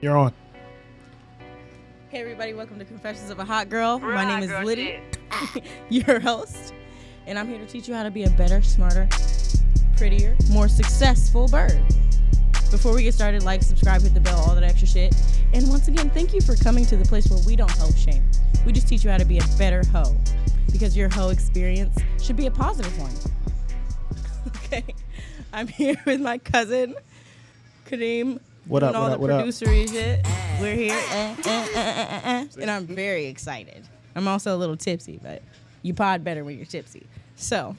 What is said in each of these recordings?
You're on. Hey everybody, welcome to Confessions of a Hot Girl. My name is Litty, your host, and I'm here to teach you how to be a better, smarter, prettier, more successful bird. Before we get started, like, subscribe, hit the bell, all that extra shit. And once again, thank you for coming to the place where we don't hoe shame. We just teach you how to be a better hoe, because your hoe experience should be a positive one. Okay, I'm here with my cousin, Kareem. What up, all what the up, what up? producery shit. We're here, and I'm very excited. I'm also a little tipsy, but you pod better when you're tipsy. So,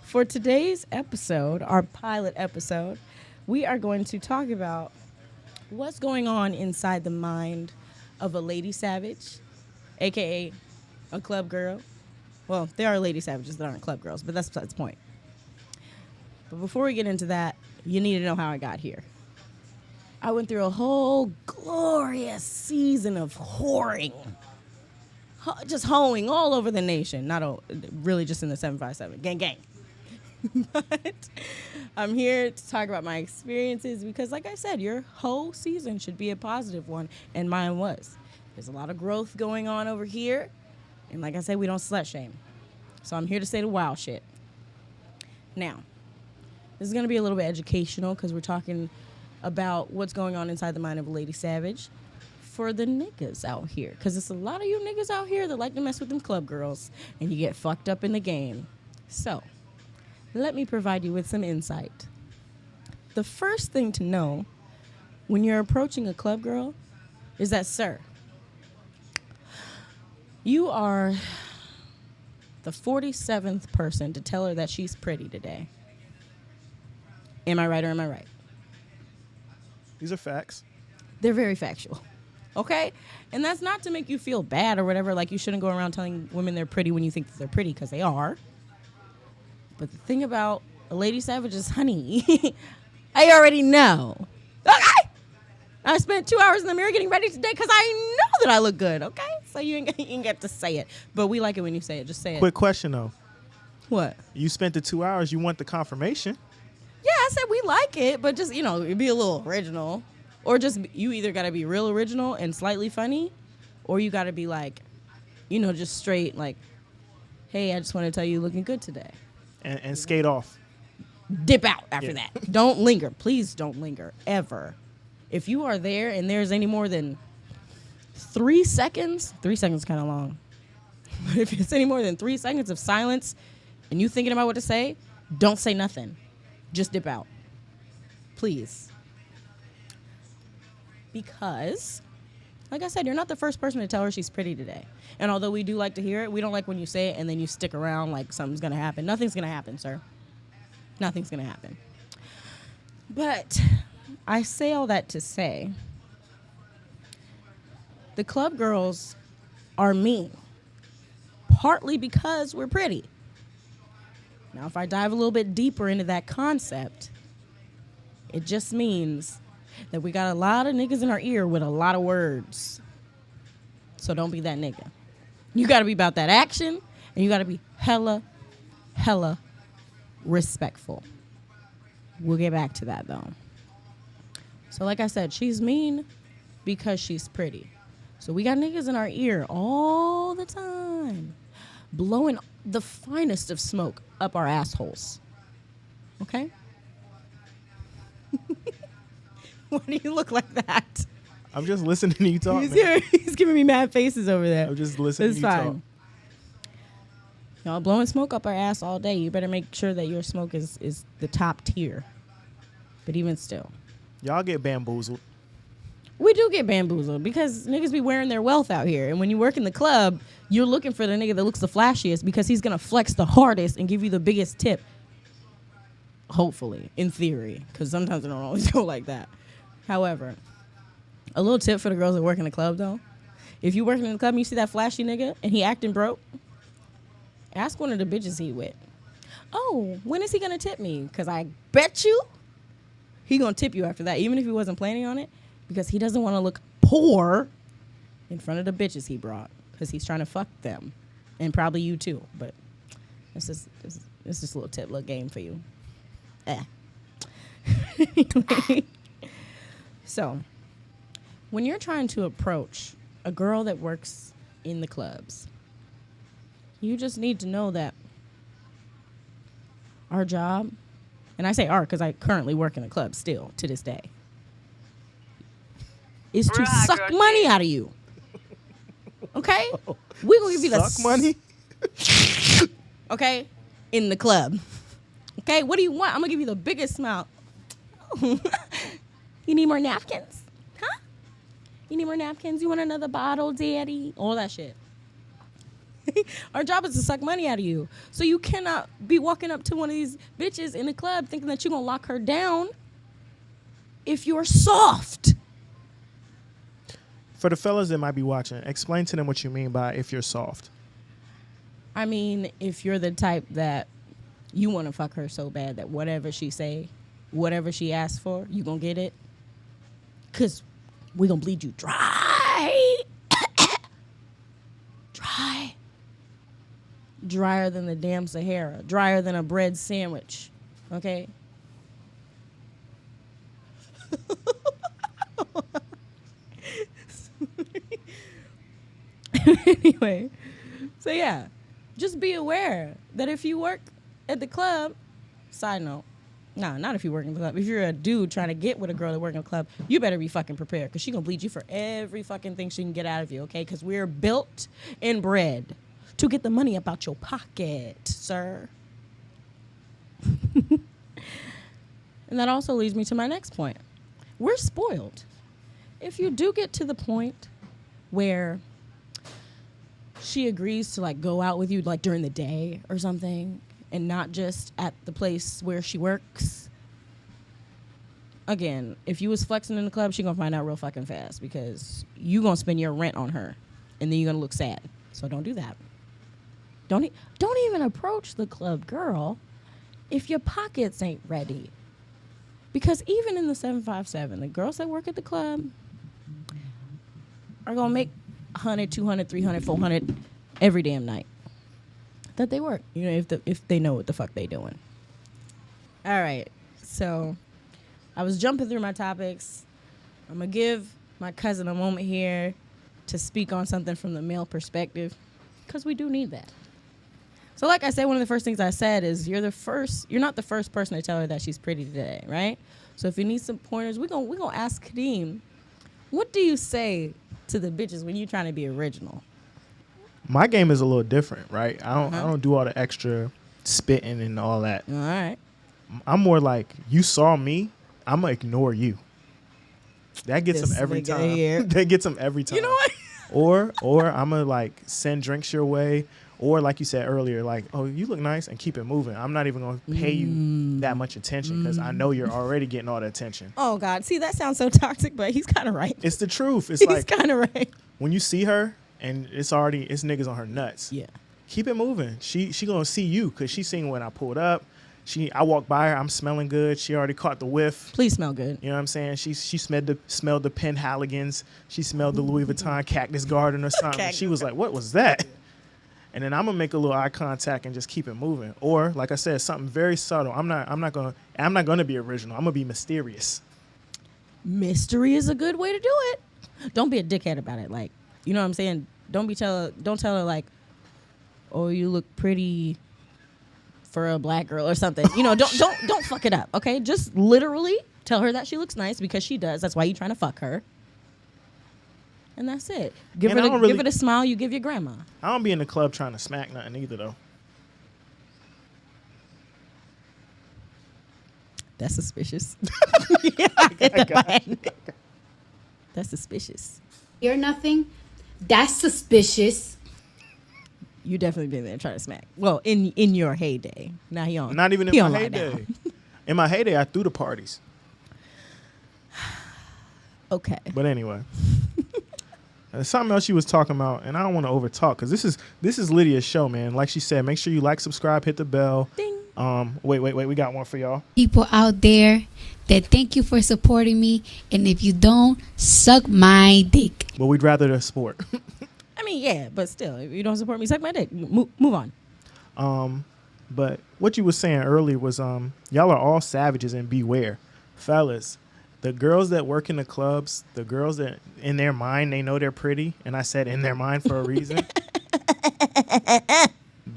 for today's episode, our pilot episode, we are going to talk about what's going on inside the mind of a lady savage, a.k.a. a club girl. Well, there are lady savages that aren't club girls, but that's besides the point. But before we get into that, you need to know how I got here. I went through a whole glorious season of whoring. Just hoeing all over the nation. Really just in the 757. Gang, gang. But I'm here to talk about my experiences because, like I said, your whole season should be a positive one, and mine was. There's a lot of growth going on over here, and like I said, we don't slut shame. So I'm here to say the wild shit. Now, this is going to be a little bit educational because we're talking about what's going on inside the mind of a lady savage for the niggas out here. Because there's a lot of you niggas out here that like to mess with them club girls, and you get fucked up in the game. So, let me provide you with some insight. The first thing to know when you're approaching a club girl is that, sir, you are the 47th person to tell her that she's pretty today. Am I right or am I right? These are facts. They're very factual. Okay? And that's not to make you feel bad or whatever. Like, you shouldn't go around telling women they're pretty when you think that they're pretty, because they are. But the thing about a lady savage is, honey, I already know. Okay? I spent 2 hours in the mirror getting ready today because I know that I look good, okay? So you ain't get to say it. But we like it when you say it. Just say it. Quick question, though. What? You spent the 2 hours. You want the confirmation. Yeah, I said we like it, but just, it'd be a little original. Or just, you either got to be real original and slightly funny, or you got to be like, just straight like, hey, I just want to tell you looking good today. And skate off. Dip out after that. Don't linger. Please don't linger, ever. If you are there and there's any more than 3 seconds, 3 seconds kind of long. But if it's any more than 3 seconds of silence and you thinking about what to say, don't say nothing. Just dip out. Please. Because, like I said, you're not the first person to tell her she's pretty today. And although we do like to hear it, we don't like when you say it and then you stick around like something's going to happen. Nothing's going to happen, sir. Nothing's going to happen. But I say all that to say, the club girls are mean. Partly because we're pretty. Now, if I dive a little bit deeper into that concept, it just means that we got a lot of niggas in our ear with a lot of words. So don't be that nigga. You got to be about that action, and you got to be hella respectful. We'll get back to that, though. So like I said, she's mean because she's pretty. So we got niggas in our ear all the time, blowing the finest of smoke up our assholes. Okay? Why do you look like that? I'm just listening to you talk, He's giving me mad faces over there. I'm just listening to you talk. Y'all blowing smoke up our ass all day. You better make sure that your smoke is the top tier. But even still. Y'all get bamboozled. We do get bamboozled because niggas be wearing their wealth out here. And when you work in the club, you're looking for the nigga that looks the flashiest because he's going to flex the hardest and give you the biggest tip. Hopefully, in theory, because sometimes it don't always go like that. However, a little tip for the girls that work in the club, though. If you working in the club and you see that flashy nigga and he acting broke, ask one of the bitches he with. Oh, when is he going to tip me? Because I bet you he going to tip you after that, even if he wasn't planning on it, because he doesn't want to look poor in front of the bitches he brought because he's trying to fuck them. And probably you, too. But it's just a little tip, little game for you. Anyway. So, when you're trying to approach a girl that works in the clubs, you just need to know that our job, and I say our because I currently work in a club still to this day, is to suck money out of you. Okay? We're going to give you the suck money? Okay? In the club. Okay? What do you want? I'm going to give you the biggest smile. You need more napkins? Huh? You need more napkins? You want another bottle, daddy? All that shit. Our job is to suck money out of you. So you cannot be walking up to one of these bitches in the club thinking that you're going to lock her down if you're soft. For the fellas that might be watching, explain to them what you mean by if you're soft. I mean, if you're the type that you want to fuck her so bad that whatever she say, whatever she asks for, you going to get it. Because we going to bleed you dry. Dry. Drier than the damn Sahara. Drier than a bread sandwich. Okay? Anyway, so yeah, just be aware that if you work at the club, side note, not if you work in the club. If you're a dude trying to get with a girl that works in a club, you better be fucking prepared because she gonna bleed you for every fucking thing she can get out of you, okay? Because we're built and bred to get the money up out your pocket, sir. And that also leads me to my next point. We're spoiled. If you do get to the point where she agrees to like go out with you like during the day or something and not just at the place where she works, again, if you was flexing in the club, she gonna find out real fucking fast because you gonna spend your rent on her and then you're gonna look sad. So don't do that. Don't even approach the club girl if your pockets ain't ready. Because even in the 757, the girls that work at the club are gonna make 100, 200, 300, 400 every damn night that they work. You know, if they know what the fuck they doing. All right, so I was jumping through my topics. I'm gonna give my cousin a moment here to speak on something from the male perspective because we do need that. So like I said, one of the first things I said is you're not the first person to tell her that she's pretty today, right? So if you need some pointers, we're gonna ask Kadeem, what do you say to the bitches when you're trying to be original? My game is a little different, right? I don't do all the extra spitting and all that. All right. I'm more like, you saw me, I'm gonna ignore you. That gets This them every nigga time. here. That gets them every time. You know what? or I'm gonna like send drinks your way, or like you said earlier, like, oh, you look nice, and keep it moving. I'm not even gonna pay you that much attention because I know you're already getting all the attention. Oh God, see, that sounds so toxic, but he's kind of right. It's the truth. It's He's like kind of right. when you see her and it's niggas on her nuts. Yeah. Keep it moving. She gonna see you because she seen when I pulled up. I walked by her. I'm smelling good. She already caught the whiff. Please smell good. You know what I'm saying? She smelled the Penhaligans. She smelled the Louis Vuitton Cactus Garden or something. She was like, "What was that?" And then I'm gonna make a little eye contact and just keep it moving. Or like I said, something very subtle. I'm not gonna be original. I'm gonna be mysterious. Mystery is a good way to do it. Don't be a dickhead about it. Like, you know what I'm saying? Don't tell her like, "Oh, you look pretty for a black girl" or something. You know, don't fuck it up, okay? Just literally tell her that she looks nice because she does. That's why you're trying to fuck her. And that's it. Give it a smile you give your grandma. I don't be in the club trying to smack nothing either, though. That's suspicious. Yeah, I got it. That's suspicious. Hear nothing? That's suspicious. You definitely been there trying to smack. Well, in your heyday. Now he on. Not even in my heyday. In my heyday, I threw the parties. Okay. But anyway. There's something else she was talking about, and I don't want to overtalk because this is Lydia's show, man. Like she said, make sure you like, subscribe, hit the bell. Ding. Wait, we got one for y'all. People out there that thank you for supporting me, and if you don't, suck my dick. But we'd rather the sport. I mean, yeah, but still, if you don't support me, suck my dick. Move on. But what you was saying earlier was y'all are all savages and beware. Fellas, the girls that work in the clubs, the girls that in their mind, they know they're pretty. And I said in their mind for a reason.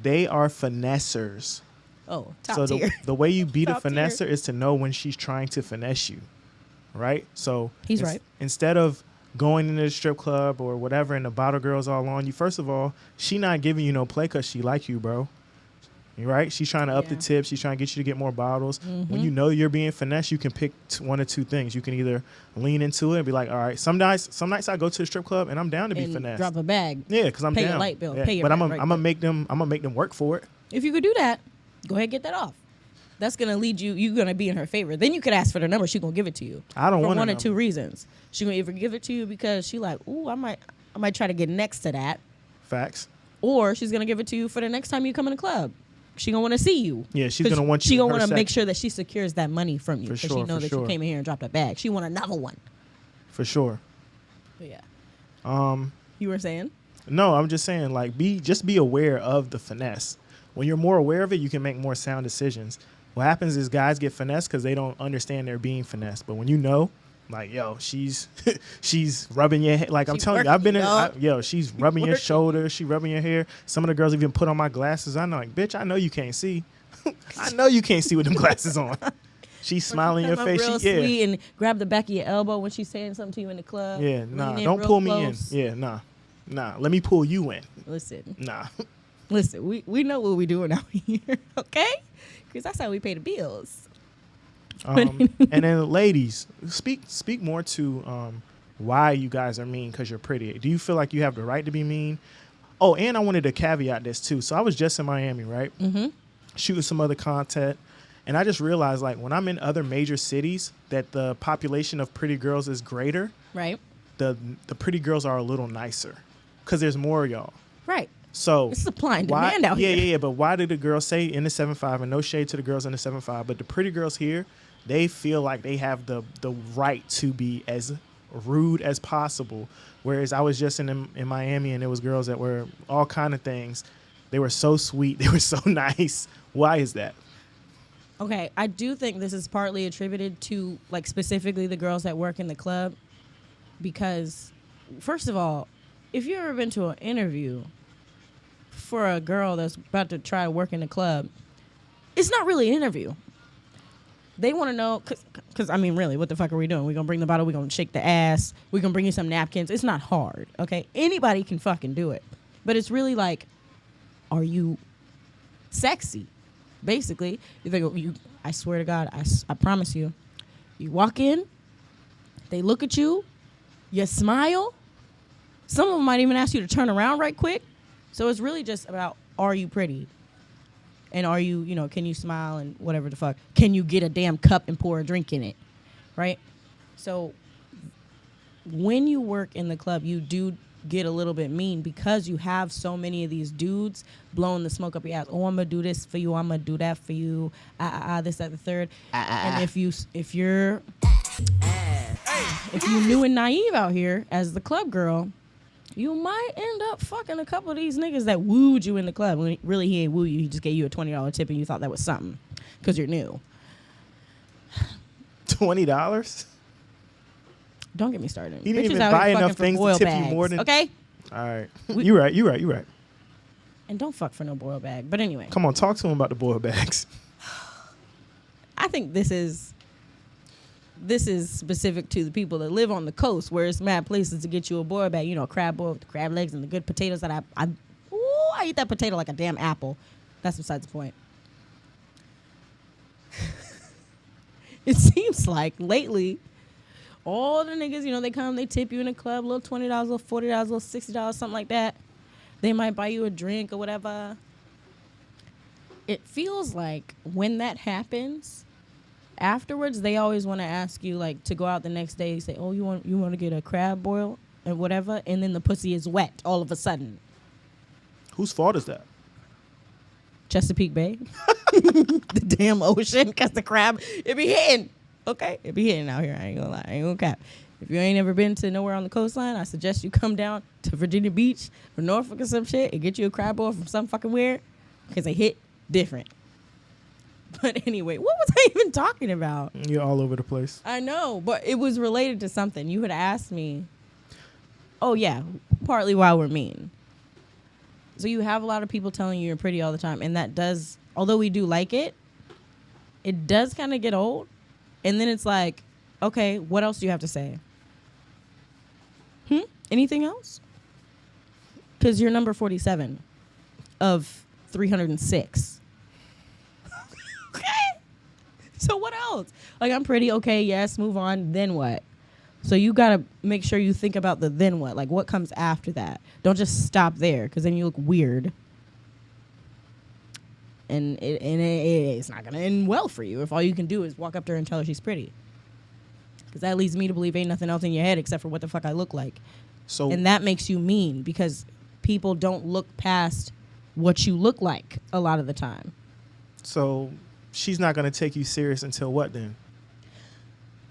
They are finessers. Oh, top so tier. the way you beat a Top tier. finesser is to know when she's trying to finesse you. Right? So He's right. Instead of going into the strip club or whatever and the bottle girl's all on you, first of all, she not giving you no play because she like you, bro. You right? She's trying to up the tip. She's trying to get you to get more bottles. When you know you're being finessed, you can pick one or two things. You can either lean into it and be like, all right, some nights I go to the strip club and I'm down to be finessed. Drop a bag. Yeah, because I'm pay down. Your light bill. Yeah. Pay your but I'm rent right gonna quick. make them work for it. If you could do that, go ahead and get that off. That's gonna lead you. You're gonna be in her favor. Then you could ask for the number. She gonna give it to you. I don't for want one or number. two reasons. She gonna either give it to you because she like, ooh, I might try to get next to that, Facts. or she's gonna give it to you for the next time you come in the club. She gonna want to see you. Yeah, she's gonna want you. She gonna want to make sure that she secures that money from you For because sure, she know for that sure. you came in here and dropped a bag. She want another one. For sure. But yeah. You were saying? No, I'm just saying, like, be aware of the finesse. When you're more aware of it, you can make more sound decisions. What happens is guys get finessed because they don't understand they're being finessed. But when you know, like, yo, she's rubbing your head. Like, I'm She's telling you, I've been working, she's rubbing your shoulder. She rubbing your hair. Some of the girls even put on my glasses. I'm like, bitch, I know you can't see. I know you can't see with them glasses on. She's smiling in your face. Real sweet and grab the back of your elbow when she's saying something to you in the club. Yeah, nah, Lean in don't real pull close. me in. Yeah, nah. Let me pull you in. Listen. Nah. Listen, we know what we're doing out here, okay? Because that's how we pay the bills. And then, ladies, speak more to why you guys are mean because you're pretty. Do you feel like you have the right to be mean? Oh, and I wanted to caveat this too. So I was just in Miami, right? Mm-hmm. Shooting some other content, and I just realized, like, when I'm in other major cities, that the population of pretty girls is greater. Right. The pretty girls are a little nicer because there's more of y'all. Right. So it's supply and demand out here. Yeah. But why did the girls say in the 7.5, and no shade to the girls in the 7.5, but the pretty girls here, they feel like they have the right to be as rude as possible. Whereas I was just in Miami, and there was girls that were all kind of things. They were so sweet. They were so nice. Why is that? Okay, I do think this is partly attributed to, like, specifically the girls that work in the club. Because, first of all, if you've ever been to an interview for a girl that's about to try to work in the club, it's not really an interview. They want to know, because, I mean, really, what the fuck are we doing? We're going to bring the bottle, we're going to shake the ass, we're going to bring you some napkins. It's not hard, okay? Anybody can fucking do it. But it's really like, are you sexy? Basically, I swear to God, I promise you, you walk in, they look at you, you smile. Some of them might even ask you to turn around right quick. So it's really just about, are you pretty? And are you, can you smile and whatever the fuck? Can you get a damn cup and pour a drink in it? Right? So when you work in the club, you do get a little bit mean because you have so many of these dudes blowing the smoke up your ass. Oh, I'm going to do this for you. I'm going to do that for you. This, that, the third. And if you're new and naive out here as the club girl, you might end up fucking a couple of these niggas that wooed you in the club. When really he ain't woo you. He just gave you a $20 tip and you thought that was something because you're new. $20? Don't get me started. He didn't Bitches even out here buy fucking enough for things to boil tip bags, you more than. okay? All right. You're right. And don't fuck for no boil bag. But anyway. Come on, talk to him about the boil bags. I think this is specific to the people that live on the coast where it's mad places to get you a boil bag. Crab boil with the crab legs and the good potatoes that I eat that potato like a damn apple. That's besides the point. It seems like lately, all the niggas, they come, they tip you in the club, little $20, little $40, little $60, something like that. They might buy you a drink or whatever. It feels like when that happens, afterwards they always want to ask you, like, to go out the next day. Say, oh, you want to get a crab boil or whatever, and then the pussy is wet all of a sudden. Whose fault is that? Chesapeake Bay, the damn ocean, because the crab, it be hitting. Okay, it be hitting out here. I ain't gonna lie, I ain't gonna cap. If you ain't ever been to nowhere on the coastline, I suggest you come down to Virginia Beach or Norfolk or some shit and get you a crab boil from some fucking where, because they hit different. But anyway, what was I even talking about? You're all over the place. I know, but it was related to something. You had asked me. Oh, yeah, partly why we're mean. So you have a lot of people telling you you're pretty all the time. And that does, although we do like it, it does kind of get old. And then it's like, okay, what else do you have to say? Anything else? Because you're number 47 of 306. Okay. So what else? Like, I'm pretty, okay, yes, move on, then what? So you got to make sure you think about the then what. Like, what comes after that? Don't just stop there, because then you look weird. And it's not going to end well for you if all you can do is walk up to her and tell her she's pretty. Because that leads me to believe ain't nothing else in your head except for what the fuck I look like. So, and that makes you mean, because people don't look past what you look like a lot of the time. So she's not going to take you serious until what then?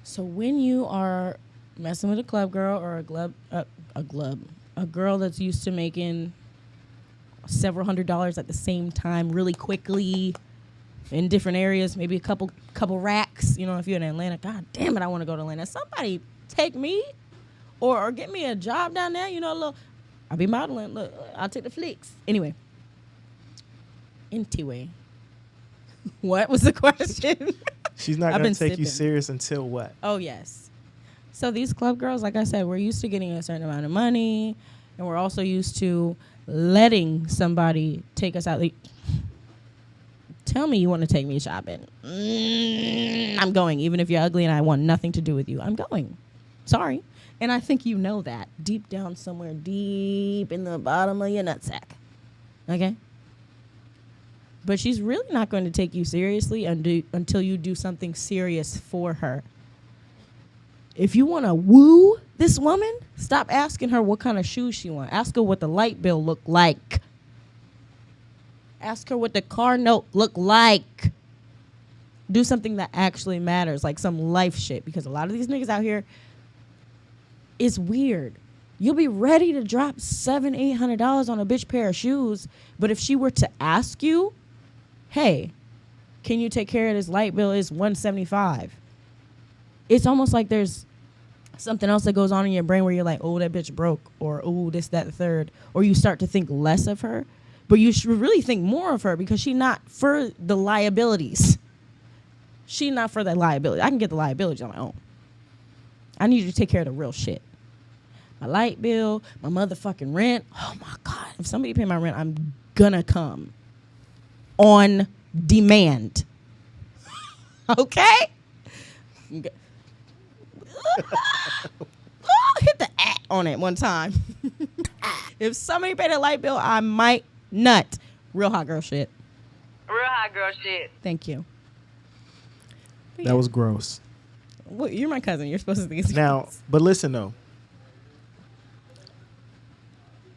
So when you are messing with a club girl or a girl that's used to making several $100s at the same time really quickly in different areas, maybe a couple racks, you know, if you're in Atlanta, God damn it, I want to go to Atlanta. Somebody take me or get me a job down there, you know, look, I'll be modeling, look, I'll take the flicks. Anyway. What was the question? She's not going to take you serious until what? Oh, yes. So these club girls, like I said, we're used to getting a certain amount of money, and we're also used to letting somebody take us out. Tell me you want to take me shopping. I'm going, even if you're ugly and I want nothing to do with you. I'm going. Sorry. And I think you know that deep down somewhere, deep in the bottom of your nutsack. Okay? But she's really not going to take you seriously until you do something serious for her. If you want to woo this woman, stop asking her what kind of shoes she wants. Ask her what the light bill looked like. Ask her what the car note looked like. Do something that actually matters, like some life shit. Because a lot of these niggas out here, it's weird. You'll be ready to drop $700-800 on a bitch pair of shoes, but if she were to ask you, hey, can you take care of this light bill? It's $175. It's almost like there's something else that goes on in your brain where you're like, oh, that bitch broke, or oh, this, that, the third, or you start to think less of her, but you should really think more of her because she's not for the liabilities. She's not for that liability. I can get the liabilities on my own. I need you to take care of the real shit. My light bill, my motherfucking rent. Oh, my God. If somebody pay my rent, I'm gonna come. On demand. Okay? Hit the at on it one time. If somebody paid a light bill, I might nut. Real hot girl shit. Real hot girl shit. Thank you. That was gross. Well, you're my cousin. You're supposed to think it's Now, gross. but listen though.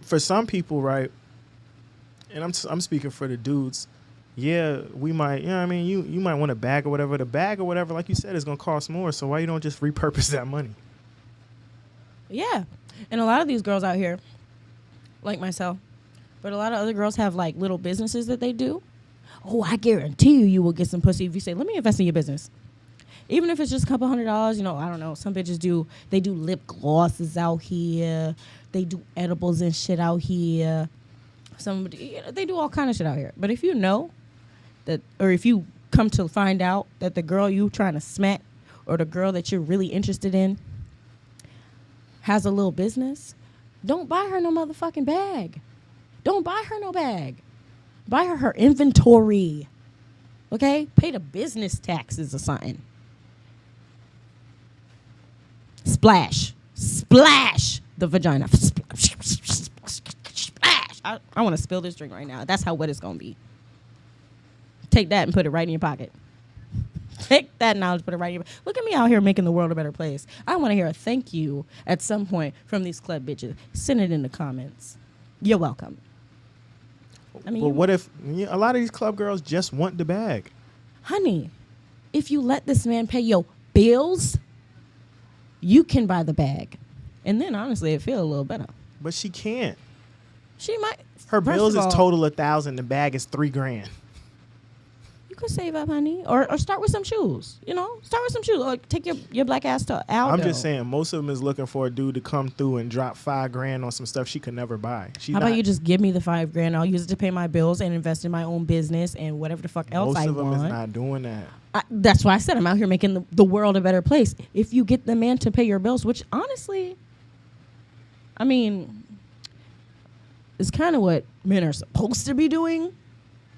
For some people, right, and I'm speaking for the dudes, yeah, we might, you know what I mean, you might want a bag or whatever. The bag or whatever, like you said, is going to cost more. So why you don't just repurpose that money? Yeah. And a lot of these girls out here, like myself, but a lot of other girls have like little businesses that they do. Oh, I guarantee you will get some pussy if you say, let me invest in your business. Even if it's just a couple $100, you know, I don't know. Some bitches do lip glosses out here. They do edibles and shit out here. They do all kind of shit out here. But if you know that, or if you come to find out that the girl you trying to smack or the girl that you're really interested in has a little business, don't buy her no motherfucking bag. Don't buy her no bag. Buy her inventory. Okay? Pay the business taxes or something. Splash. Splash the vagina. Splash. I want to spill this drink right now. That's how wet it's going to be. Take that and put it right in your pocket. Take that knowledge, put it right in your pocket. Look at me out here making the world a better place. I want to hear a thank you at some point from these club bitches. Send it in the comments. You're welcome. I mean, but what if a lot of these club girls just want the bag? Honey, if you let this man pay your bills, you can buy the bag. And then, honestly, it feel a little better. But she can't. She might. Her bills is total $1,000. The bag is $3,000. You could save up, honey, or start with some shoes. You know, start with some shoes. Or take your black ass to Aldo. I'm just saying, most of them is looking for a dude to come through and drop $5,000 on some stuff she could never buy. How about you just give me the $5,000? I'll use it to pay my bills and invest in my own business and whatever the fuck else I want. Most of them is not doing that. That's why I said I'm out here making the world a better place. If you get the man to pay your bills, which honestly, I mean, it's kind of what men are supposed to be doing.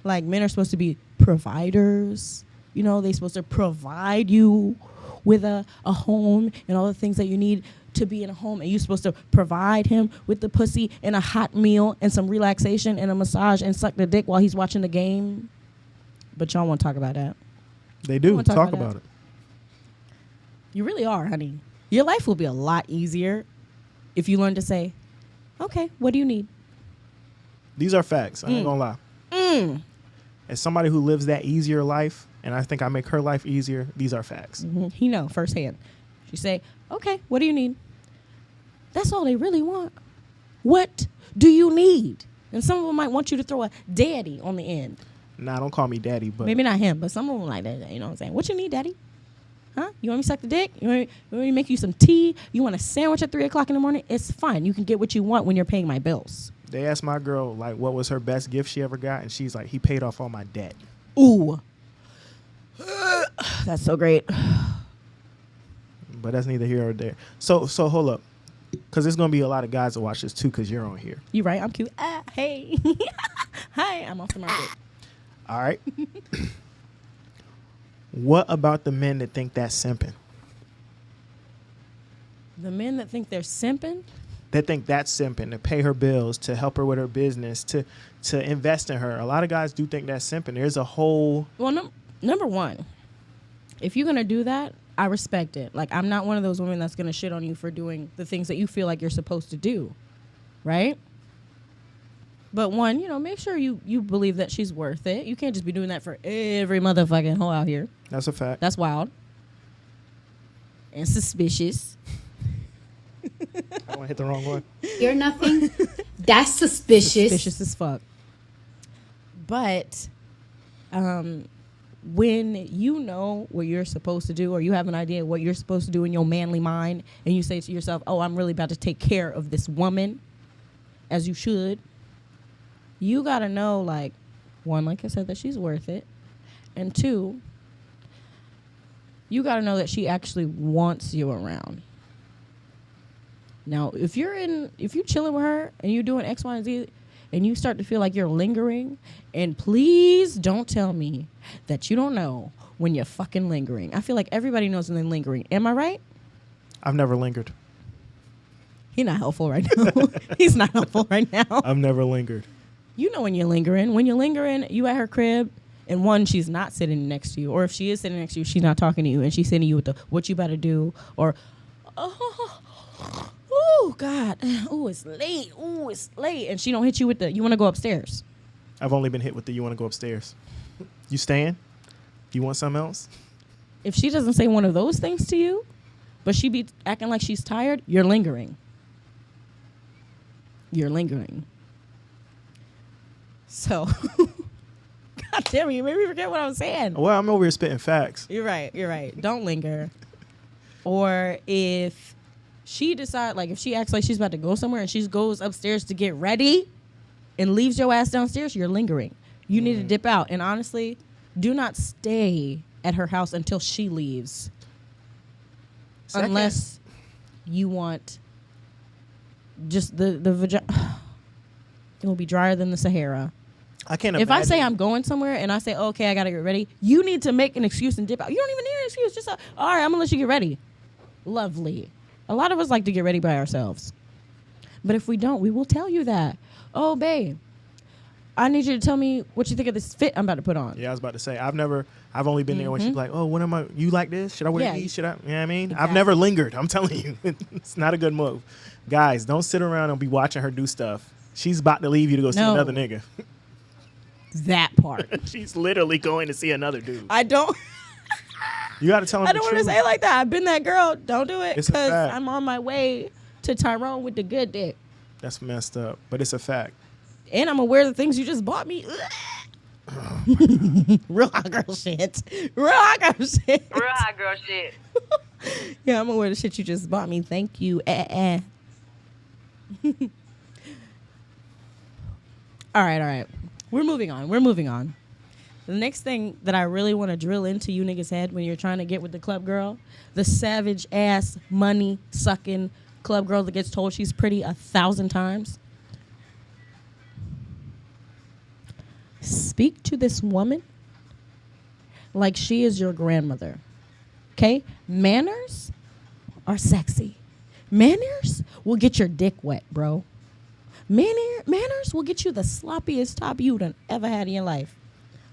Like, men are supposed to be providers. You know, they're supposed to provide you with a home and all the things that you need to be in a home. And you're supposed to provide him with the pussy and a hot meal and some relaxation and a massage and suck the dick while he's watching the game. But y'all won't talk about that. They do. Talk about it. You really are, honey. Your life will be a lot easier if you learn to say, okay, what do you need? These are facts. I ain't gonna lie. As somebody who lives that easier life, and I think I make her life easier, these are facts. Mm-hmm. He know firsthand. She say, okay, what do you need? That's all they really want. What do you need? And some of them might want you to throw a daddy on the end. Nah, don't call me daddy, but maybe not him, but some of them like that. You know what I'm saying? What you need, daddy? Huh? You want me to suck the dick? You want me to make you some tea? You want a sandwich at 3 o'clock in the morning? It's fine. You can get what you want when you're paying my bills. They asked my girl, like, what was her best gift she ever got? And she's like, he paid off all my debt. Ooh. That's so great. But that's neither here or there. So hold up. Because there's going to be a lot of guys that watch this, too, because you're on here. You right. I'm cute. Hey. Hi. I'm off the market. All right. What about the men that think that's simping? The men that think they're simping? That think that's simping, to pay her bills, to help her with her business, to invest in her. A lot of guys do think that's simping. There's a whole... Well, number one, if you're going to do that, I respect it. Like, I'm not one of those women that's going to shit on you for doing the things that you feel like you're supposed to do, right? But one, you know, make sure you believe that she's worth it. You can't just be doing that for every motherfucking hoe out here. That's a fact. That's wild. And suspicious. I want to hit the wrong one. You're nothing. That's suspicious. Suspicious as fuck. But when you know what you're supposed to do, or you have an idea of what you're supposed to do in your manly mind, and you say to yourself, oh, I'm really about to take care of this woman, as you should, you got to know, like, one, like I said, that she's worth it. And two, you got to know that she actually wants you around. Now, if you're chilling with her and you're doing X, Y, and Z, and you start to feel like you're lingering, and please don't tell me that you don't know when you're fucking lingering. I feel like everybody knows when they're lingering. Am I right? I've never lingered. He's not helpful right now. He's not helpful right now. I've never lingered. You know when you're lingering. When you're lingering, you at her crib, and one, she's not sitting next to you. Or if she is sitting next to you, she's not talking to you, and she's sitting you with the, what you better do, or, oh, God. Oh, it's late. Oh, it's late. And she don't hit you with the, you want to go upstairs. I've only been hit with the, you want to go upstairs. You staying? You want something else? If she doesn't say one of those things to you, but she be acting like she's tired, you're lingering. You're lingering. So, God damn it, you made me forget what I was saying. Well, I'm over here spitting facts. You're right. Don't linger. Or if she decides, like, if she acts like she's about to go somewhere and she goes upstairs to get ready and leaves your ass downstairs, you're lingering. You need to dip out. And honestly, do not stay at her house until she leaves. Second. Unless you want just the vagina. It will be drier than the Sahara. I can't If imagine. I say I'm going somewhere and I say, oh, okay, I got to get ready, you need to make an excuse and dip out. You don't even need an excuse. Just, all right, I'm going to let you get ready. Lovely. A lot of us like to get ready by ourselves. But if we don't, we will tell you that. Oh, babe, I need you to tell me what you think of this fit I'm about to put on. Yeah, I was about to say, I've only been there when she's like, oh, what am I, you like this? Should I wear these? Should I, you know what I mean? Exactly. I've never lingered. I'm telling you. It's not a good move. Guys, don't sit around and be watching her do stuff. She's about to leave you to go see another nigga. That part. She's literally going to see another dude. I don't. You got to tell him I don't want to say it like that. I've been that girl. Don't do it. It's a Because fact. I'm on my way to Tyrone with the good dick. That's messed up, but it's a fact. And I'm aware of the things you just bought me. Real hot girl shit. Real hot girl shit. Real hot girl shit. Yeah, I'm gonna wear the shit you just bought me. Thank you. All right. We're moving on. The next thing that I really want to drill into you niggas' head when you're trying to get with the club girl, the savage ass money sucking club girl that gets told she's pretty 1,000 times. Speak to this woman like she is your grandmother. Okay? Manners are sexy. Manners will get your dick wet, bro. Manners will get you the sloppiest top you done ever had in your life.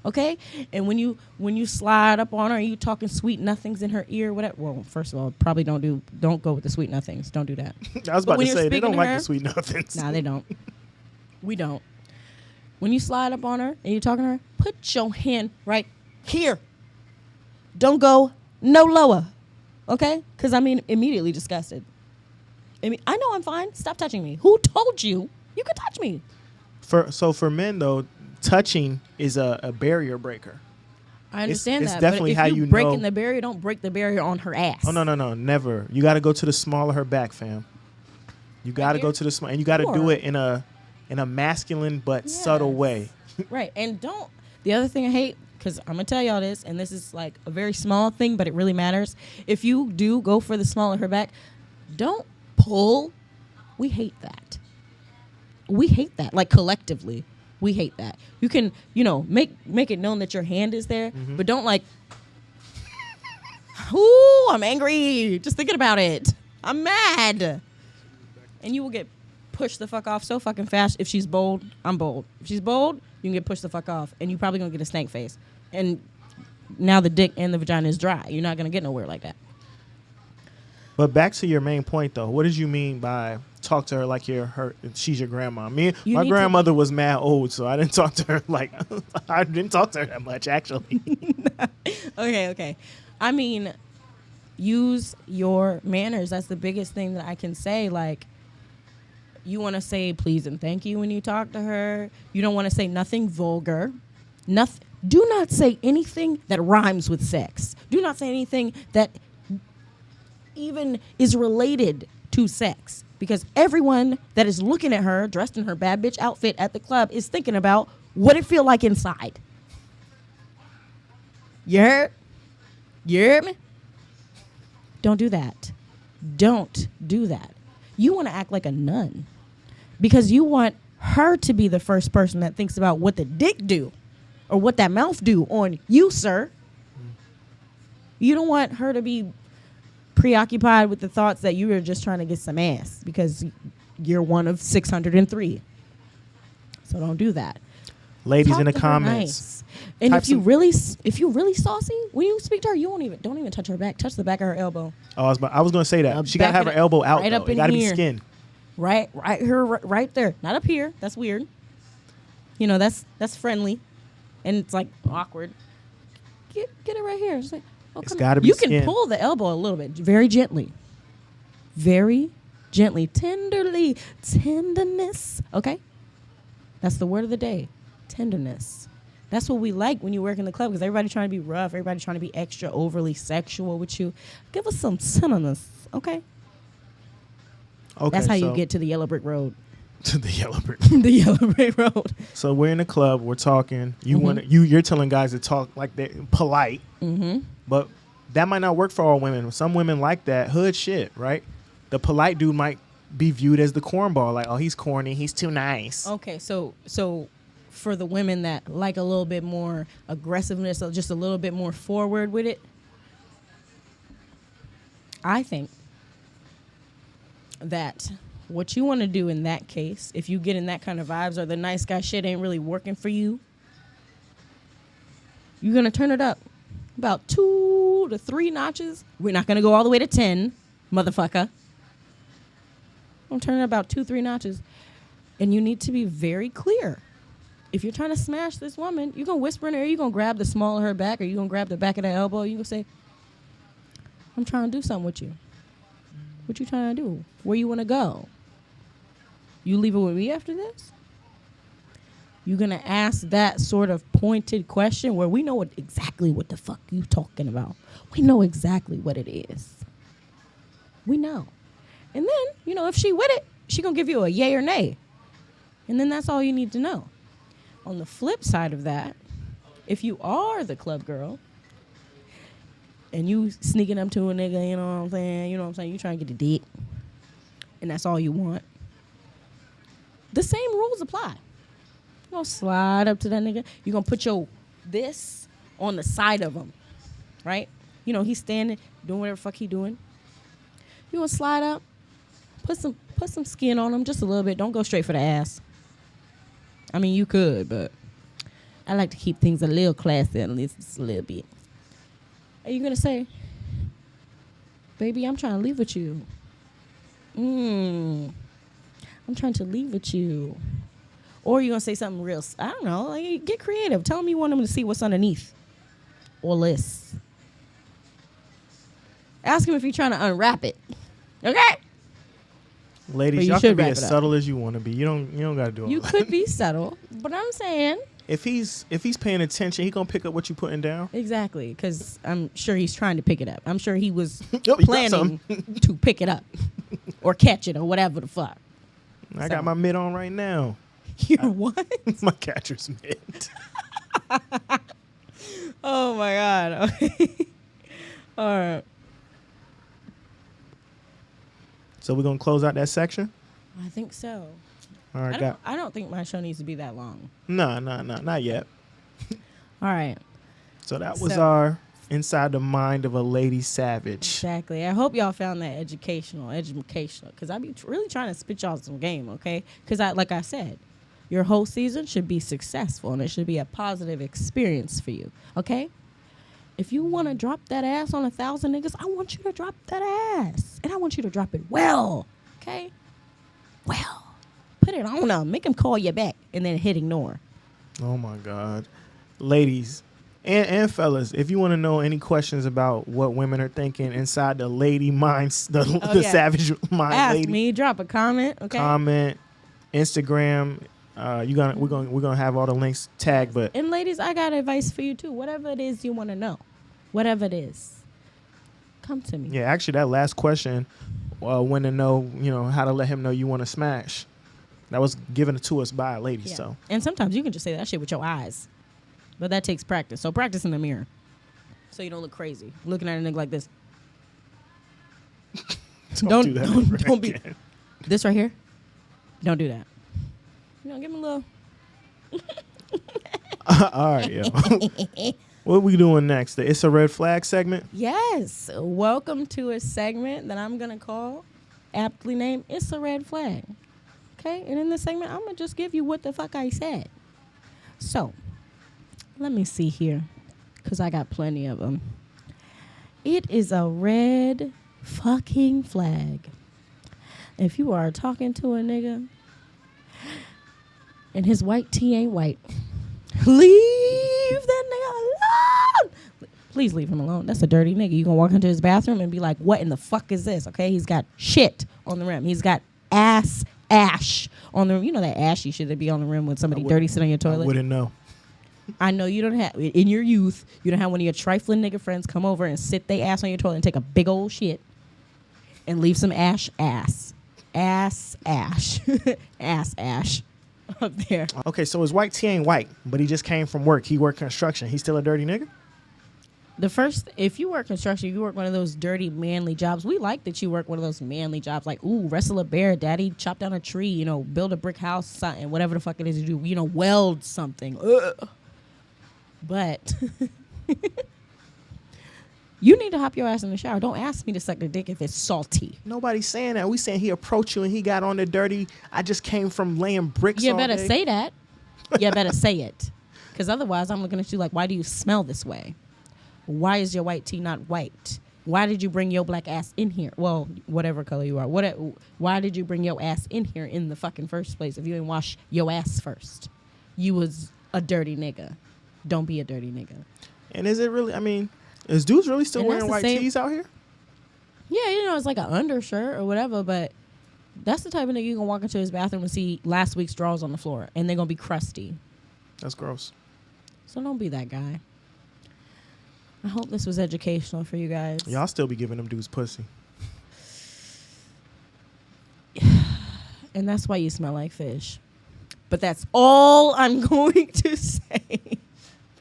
Okay? And when you slide up on her and you talking sweet nothings in her ear, whatever. Well, first of all, probably don't go with the sweet nothings. Don't do that. I was about to say they don't like her, the sweet nothings. Nah, they don't. We don't. When you slide up on her and you're talking to her, put your hand right here. Don't go no lower. Okay? Because immediately disgusted. I know I'm fine. Stop touching me. Who told you could touch me? For men though, touching is a barrier breaker. I understand it's that. definitely but if how you know. breaking the barrier, don't break the barrier on her ass. Oh no, never. You got to go to the small of her back, fam. You got to go to the small, and you got to do it in a masculine but subtle way. Right, and the other thing I hate, because I'm gonna tell y'all this, and this is like a very small thing, but it really matters. If you do go for the small of her back, don't pull. We hate that. Like collectively. We hate that. You can, make it known that your hand is there, but don't like, ooh, I'm angry. Just thinking about it. I'm mad. And you will get pushed the fuck off so fucking fast. If she's bold, I'm bold. If she's bold, you can get pushed the fuck off. And you probably going to get a stank face. And now the dick and the vagina is dry. You're not going to get nowhere like that. But back to your main point, though. What did you mean by talk to her like she's your grandma? My grandmother was mad old, so I didn't talk to her I didn't talk to her that much, actually. Okay. Use your manners. That's the biggest thing that I can say. Like, you want to say please and thank you when you talk to her. You don't want to say nothing vulgar. Do not say anything that rhymes with sex. Do not say anything that even is related to sex, because everyone that is looking at her dressed in her bad bitch outfit at the club is thinking about what it feel like inside. You heard me? Don't do that. Don't do that. You want to act like a nun because you want her to be the first person that thinks about what the dick do or what that mouth do on you, sir. You don't want her to be preoccupied with the thoughts that you were just trying to get some ass because you're one of 603. So don't do that. Ladies Talk in the to her comments. nice. And if you really saucy, when you speak to her, don't even touch her back. Touch the back of her elbow. Oh, I was going to say that. She got to have her elbow out, right though. up It in got to be here. skin. Right here, right there. Not up here. That's weird. That's friendly. And it's like awkward. Get it right here. It's like, It's got to be you skin. can pull the elbow a little bit, very gently. Very gently, tenderly, tenderness. Okay? That's the word of the day. Tenderness. That's what we like when you work in the club, because everybody trying to be rough, everybody trying to be extra overly sexual with you. Give us some tenderness, okay? That's how you get to the yellow brick road. To the yellow brick. The yellow brick road. So we're in the club, we're talking. You're telling guys to talk like they're polite. Mm-hmm. But that might not work for all women. Some women like that hood shit, right? The polite dude might be viewed as the cornball, like, oh, he's corny, he's too nice. Okay, so for the women that like a little bit more aggressiveness, or just a little bit more forward with it, I think that what you want to do in that case, if you get in that kind of vibes or the nice guy shit ain't really working for you, you're going to turn it up about 2 to 3 notches. We're not going to go all the way to 10, motherfucker. I'm turning it about 2-3 notches. And you need to be very clear. If you're trying to smash this woman, you're going to whisper in her ear, you're going to grab the small of her back, or you're going to grab the back of that elbow, you're going to say, I'm trying to do something with you. What you trying to do? Where you want to go? You leave it with me after this? You're going to ask that sort of pointed question where we know exactly what the fuck you talking about. We know exactly what it is. We know. And then, if she with it, she going to give you a yay or nay. And then that's all you need to know. On the flip side of that, if you are the club girl and you sneaking up to a nigga, you know what I'm saying? You trying to get a dick. And that's all you want. The same rules apply. You're going to slide up to that nigga. You're going to put this on the side of him, right? He's standing, doing whatever the fuck he doing. You're going to slide up, put some skin on him just a little bit. Don't go straight for the ass. I mean, you could, but I like to keep things a little classy, at least just a little bit. Are you going to say, baby, I'm trying to leave with you. I'm trying to leave with you. Or you're going to say something real, I don't know, like, get creative. Tell him you want him to see what's underneath. Or less. Ask him if you're trying to unwrap it. Okay? Ladies, y'all can be as subtle as you want to be. You don't got to do all You that. could be subtle, but I'm saying... If he's paying attention, he going to pick up what you putting down. Exactly, because I'm sure he's trying to pick it up. I'm sure he was Yep, planning to pick it up. Or catch it, or whatever the fuck. I got my mitt on right now. Your what? My catcher's mitt. Oh my God. Okay. All right. So we're going to close out that section? I think so. All right, I don't think my show needs to be that long. No, not yet. All right. So that was our Inside the Mind of a Lady Savage. Exactly. I hope y'all found that educational, because I be really trying to spit y'all some game, okay? Because like I said, your whole season should be successful, and it should be a positive experience for you, okay? If you want to drop that ass on 1,000 niggas, I want you to drop that ass. And I want you to drop it well, okay? Well. Put it on them. Make them call you back, and then hit ignore. Oh, my God. Ladies and fellas, if you want to know any questions about what women are thinking inside the lady mind, the savage mind Ask lady. me. Drop a comment, okay? Comment, Instagram. We're gonna have all the links tagged, but And ladies, I got advice for you too. Whatever it is you want to know, whatever it is, come to me. yeah, actually, that last question, when to know, how to let him know you want to smash, that was given to us by a lady. Yeah. So, and sometimes you can just say that shit with your eyes, but that takes practice. So practice in the mirror, so you don't look crazy looking at a nigga like this. don't do that. Don't be this right here. Don't do that. Give him a little. All right, yo. What are we doing next? The It's a Red Flag segment? Yes. Welcome to a segment that I'm going to call, aptly named, It's a Red Flag. Okay? And in this segment, I'm going to just give you what the fuck I said. So, let me see here, because I got plenty of them. It is a red fucking flag. If you are talking to a nigga and his white tee ain't white, leave that nigga alone. Please leave him alone. That's a dirty nigga. You gonna walk into his bathroom and be like, what in the fuck is this? Okay, he's got shit on the rim. He's got ash on the rim. You know that ashy shit that be on the rim when somebody dirty sit on your toilet? I wouldn't know. I know you don't have, in your youth, you don't have one of your trifling nigga friends come over and sit they ass on your toilet and take a big old shit and leave some ash up there. Okay, so his white tee ain't white, but he just came from work. He worked construction. He's still a dirty nigga? If you work construction, you work one of those dirty, manly jobs. We like that you work one of those manly jobs, like, ooh, wrestle a bear, daddy, chop down a tree, build a brick house, something, whatever the fuck it is you do, weld something. Ugh. But you need to hop your ass in the shower. Don't ask me to suck the dick if it's salty. Nobody's saying that. We saying he approached you and he got on the dirty, I just came from laying bricks You all better day. say that. You better say it. Because otherwise I'm looking at you like, why do you smell this way? Why is your white tee not white? Why did you bring your black ass in here? Well, whatever color you are. Why did you bring your ass in here in the fucking first place if you didn't wash your ass first? You was a dirty nigga. Don't be a dirty nigga. And is it really, is dudes really still wearing white tees out here? Yeah, it's like an undershirt or whatever, but that's the type of nigga you can walk into his bathroom and see last week's drawers on the floor, and they're going to be crusty. That's gross. So don't be that guy. I hope this was educational for you guys. Y'all still be giving them dudes pussy. And that's why you smell like fish. But that's all I'm going to say.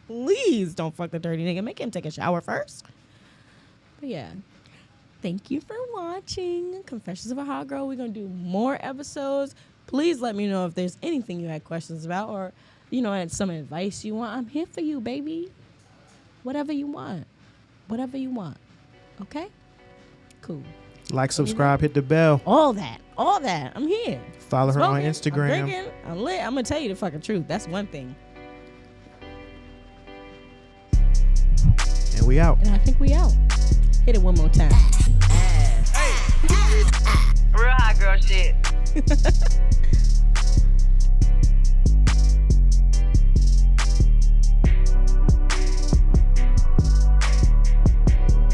Please don't fuck the dirty nigga. Make him take a shower first. But yeah. Thank you for watching Confessions of a Hot Girl. We're going to do more episodes. Please let me know if there's anything you had questions about or, had some advice you want. I'm here for you, baby. Whatever you want. Whatever you want. Okay? Cool. Like, subscribe, hit the bell. All that. I'm here. Follow her on Smoking, Instagram. I'm drinking. I'm lit. I'm going to tell you the fucking truth. That's one thing. And we out. And I think we out. Hit it one more time. Real hot girl shit.